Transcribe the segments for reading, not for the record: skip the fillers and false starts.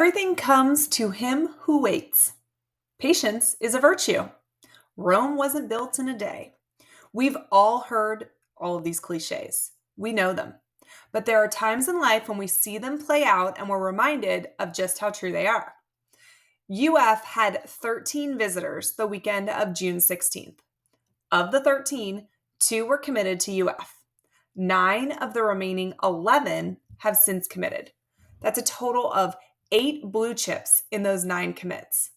Everything comes to him who waits. Patience is a virtue. Rome wasn't built in a day. We've all heard all of these cliches. We know them. But there are times in life when we see them play out and we're reminded of just how true they are. UF had 13 visitors the weekend of June 16th. Of the 13, 2 were committed to UF. 9 of the remaining 11 have since committed. That's a total of 8 blue chips in those 9 commits.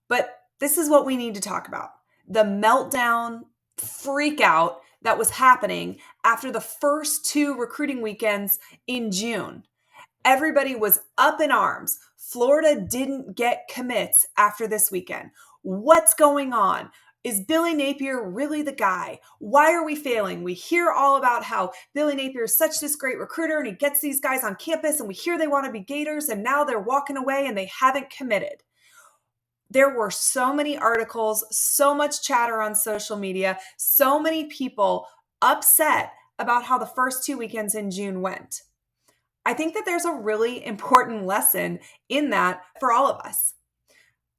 But this is what we need to talk about. The meltdown, freak out that was happening after the first 2 recruiting weekends in June. Everybody was up in arms. Florida didn't get commits after this weekend. What's going on? Is Billy Napier really the guy? Why are we failing? We hear all about how Billy Napier is such this great recruiter and he gets these guys on campus and we hear they want to be Gators and now they're walking away and they haven't committed. There were so many articles, so much chatter on social media, so many people upset about how the first 2 weekends in June went. I think that there's a really important lesson in that for all of us.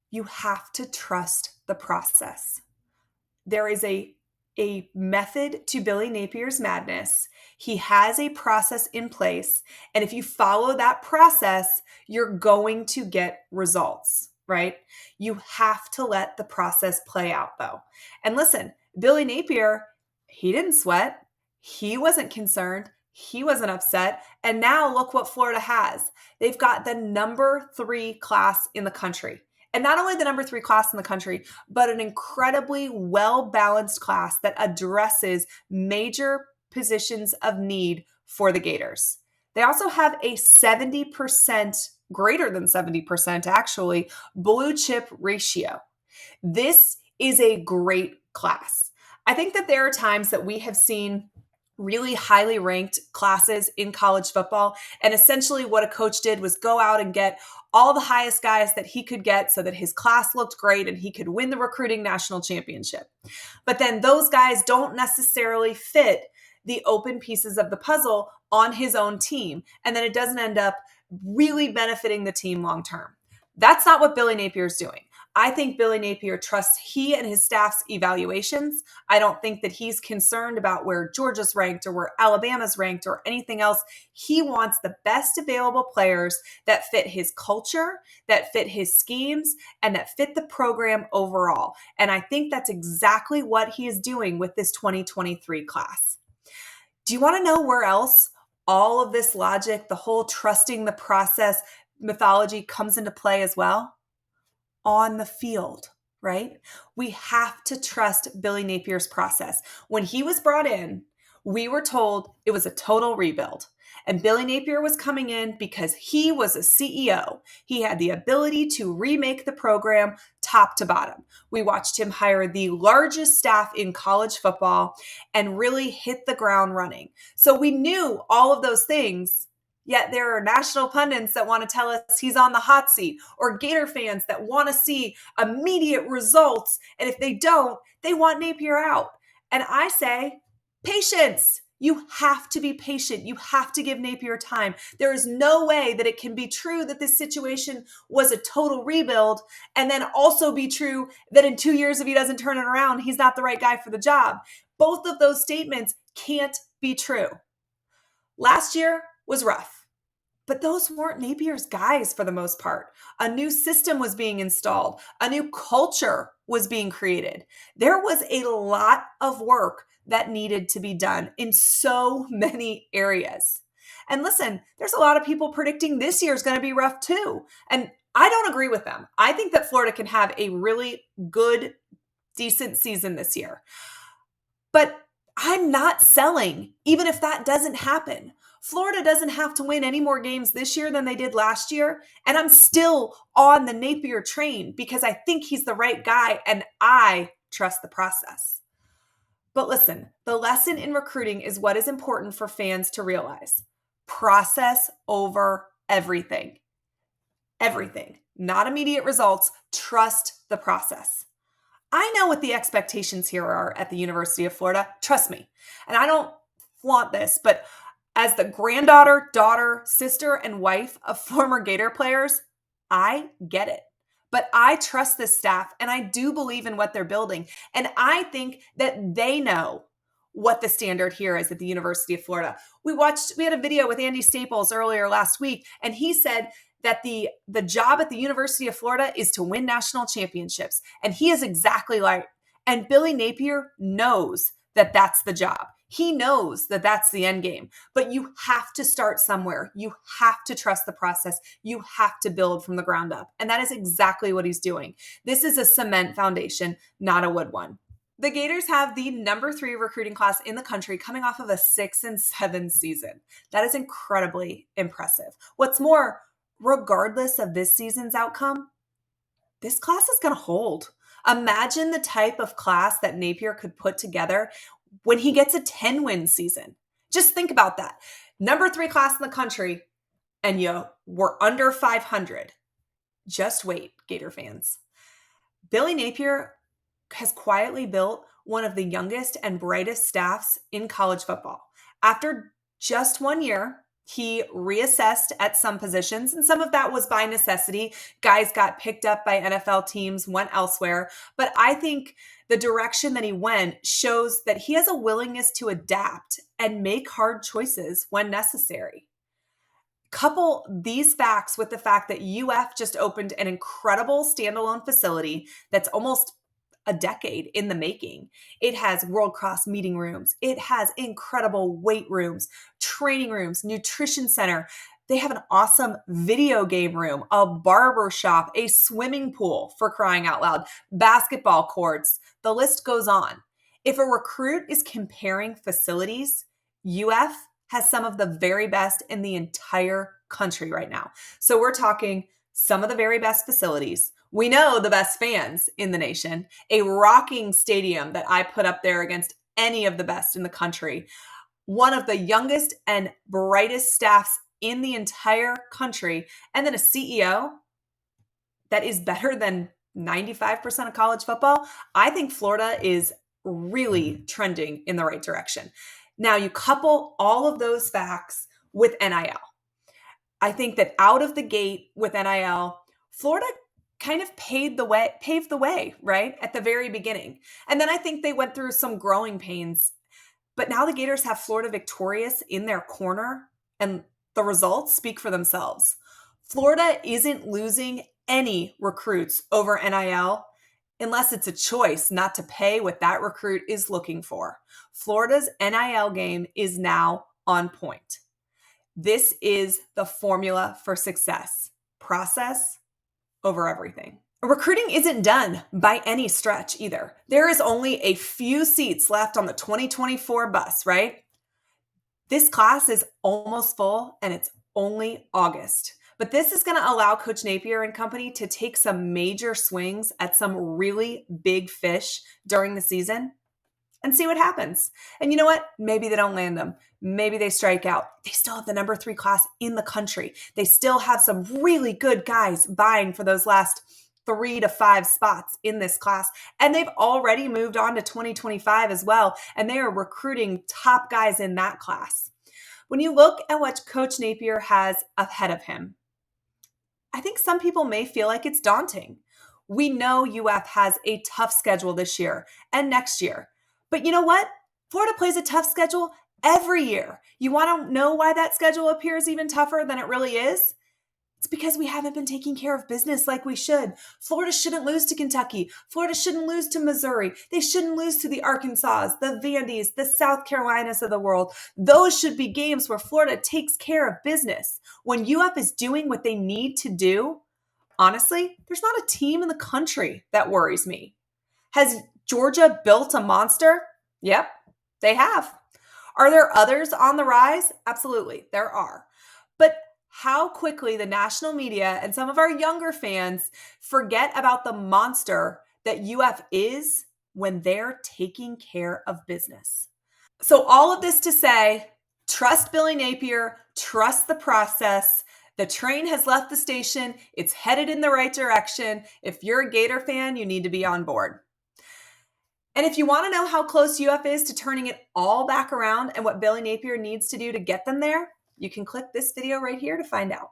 You have to trust the process. There is a method to Billy Napier's madness. He has a process in place. And if you follow that process, you're going to get results, right? You have to let the process play out though. And listen, Billy Napier, he didn't sweat. He wasn't concerned. He wasn't upset. And now look what Florida has. They've got the number 3 class in the country. And not only the number 3 class in the country, but an incredibly well-balanced class that addresses major positions of need for the Gators. They also have a 70%, greater than 70% actually, blue chip ratio. This is a great class. I think that there are times that we have seen really highly ranked classes in college football. And essentially what a coach did was go out and get all the highest guys that he could get so that his class looked great and he could win the recruiting national championship. But then those guys don't necessarily fit the open pieces of the puzzle on his own team. And then it doesn't end up really benefiting the team long term. That's not what Billy Napier is doing. I think Billy Napier trusts he and his staff's evaluations. I don't think that he's concerned about where Georgia's ranked or where Alabama's ranked or anything else. He wants the best available players that fit his culture, that fit his schemes, and that fit the program overall. And I think that's exactly what he is doing with this 2023 class. Do you want to know where else all of this logic, the whole trusting the process mythology comes into play as well? On the field, right? We have to trust Billy Napier's process. When he was brought in, we were told it was a total rebuild. And Billy Napier was coming in because he was a CEO. He had the ability to remake the program top to bottom. We watched him hire the largest staff in college football and really hit the ground running. So we knew all of those things. Yet there are national pundits that want to tell us he's on the hot seat, or Gator fans that want to see immediate results. And if they don't, they want Napier out. And I say, patience. You have to be patient. You have to give Napier time. There is no way that it can be true that this situation was a total rebuild and then also be true that in 2 years, if he doesn't turn it around, he's not the right guy for the job. Both of those statements can't be true. Last year was rough. But those weren't Napier's guys for the most part. A new system was being installed. A new culture was being created. There was a lot of work that needed to be done in so many areas. And listen, there's a lot of people predicting this year is going to be rough too. And I don't agree with them. I think that Florida can have a really good, decent season this year. But I'm not selling, even if that doesn't happen. Florida doesn't have to win any more games this year than they did last year. And I'm still on the Napier train because I think he's the right guy and I trust the process. But listen, the lesson in recruiting is what is important for fans to realize. Process over everything. Everything. Not immediate results. Trust the process. I know what the expectations here are at the University of Florida. Trust me. And I don't flaunt this, but as the granddaughter, daughter, sister, and wife of former Gator players, I get it. But I trust this staff and I do believe in what they're building. And I think that they know what the standard here is at the University of Florida. We had a video with Andy Staples earlier last week, and he said that the job at the University of Florida is to win national championships. And he is exactly right. And Billy Napier knows that that's the job. He knows that that's the end game. But you have to start somewhere. You have to trust the process. You have to build from the ground up. And that is exactly what he's doing. This is a cement foundation, not a wood one. The Gators have the number 3 recruiting class in the country coming off of a 6-7 season. That is incredibly impressive. What's more, regardless of this season's outcome, this class is going to hold. Imagine the type of class that Napier could put together when he gets a 10-win season. Just think about that. Number 3 class in the country, and you were under 500. Just wait, Gator fans. Billy Napier has quietly built one of the youngest and brightest staffs in college football. After just 1 year, he reassessed at some positions, and some of that was by necessity. Guys got picked up by NFL teams, went elsewhere. But I think the direction that he went shows that he has a willingness to adapt and make hard choices when necessary. Couple these facts with the fact that UF just opened an incredible standalone facility that's almost a decade in the making. It has world-class meeting rooms. It has incredible weight rooms, training rooms, nutrition center. They have an awesome video game room, a barber shop, a swimming pool, for crying out loud, basketball courts. The list goes on. If a recruit is comparing facilities, UF has some of the very best in the entire country right now. So we're talking some of the very best facilities. We know the best fans in the nation, a rocking stadium that I put up there against any of the best in the country, one of the youngest and brightest staffs in the entire country, and then a CEO that is better than 95% of college football. I think Florida is really trending in the right direction. Now you couple all of those facts with NIL. I think that out of the gate with NIL, Florida kind of paved the way, right? At the very beginning. And then I think they went through some growing pains. But now the Gators have Florida victorious in their corner, and the results speak for themselves. Florida isn't losing any recruits over NIL unless it's a choice not to pay what that recruit is looking for. Florida's NIL game is now on point. This is the formula for success. Process over everything. Recruiting isn't done by any stretch either. There is only a few seats left on the 2024 bus, right? This class is almost full and it's only August. But this is going to allow Coach Napier and company to take some major swings at some really big fish during the season and see what happens. And you know what? Maybe they don't land them. Maybe they strike out. They still have the number 3 class in the country. They still have some really good guys vying for those last 3 to 5 spots in this class. And they've already moved on to 2025 as well. And they are recruiting top guys in that class. When you look at what Coach Napier has ahead of him, I think some people may feel like it's daunting. We know UF has a tough schedule this year and next year. But you know what? Florida plays a tough schedule every year. You want to know why that schedule appears even tougher than it really is? It's because we haven't been taking care of business like we should. Florida shouldn't lose to Kentucky. Florida shouldn't lose to Missouri. They shouldn't lose to the Arkansas, the Vandys, the South Carolinas of the world. Those should be games where Florida takes care of business. When UF is doing what they need to do, honestly, there's not a team in the country that worries me. Has Georgia built a monster? Yep, they have. Are there others on the rise? Absolutely, there are. But how quickly the national media and some of our younger fans forget about the monster that UF is when they're taking care of business. So all of this to say, trust Billy Napier, trust the process. The train has left the station. It's headed in the right direction. If you're a Gator fan, you need to be on board. And if you want to know how close UF is to turning it all back around and what Billy Napier needs to do to get them there, you can click this video right here to find out.